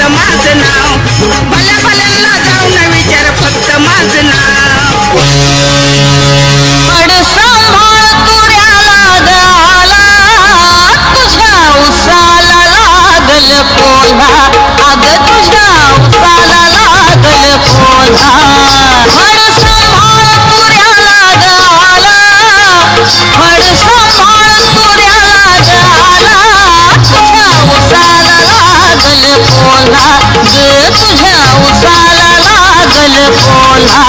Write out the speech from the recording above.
माझं नाव भल्या भल्यांना जाऊन विचार फक्त माझं नाव पड सांभाळ तुऱ्याला गाला तुझ्या उसाला लागल पोला अग तुझ्या उसाला लागल पोला पड सांभाळ तुऱ्याला गाला पड सांभाळ तुऱ्याला गाला तुझ्या उसाला लागल पोला ग तुझ्या उसाला लागल पोला